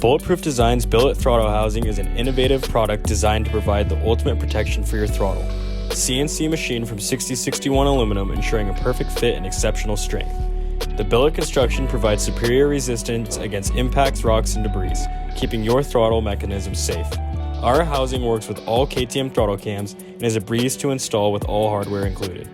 Bulletproof Design's billet throttle housing is an innovative product designed to provide the ultimate protection for your throttle. CNC machined from 6061 aluminum, ensuring a perfect fit and exceptional strength. The billet construction provides superior resistance against impacts, rocks, and debris, keeping your throttle mechanism safe. Our housing works with all KTM throttle cams and is a breeze to install with all hardware included.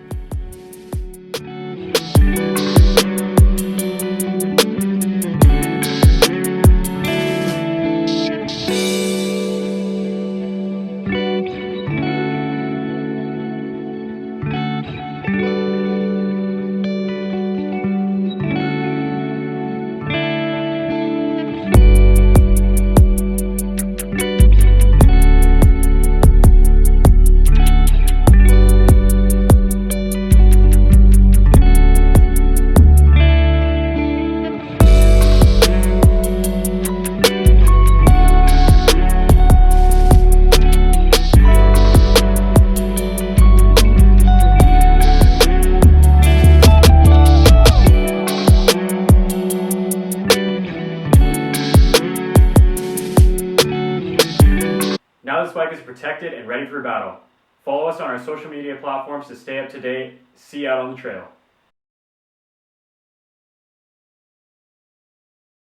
Now this bike is protected and ready for battle. Follow us on our social media platforms to stay up to date. See you out on the trail.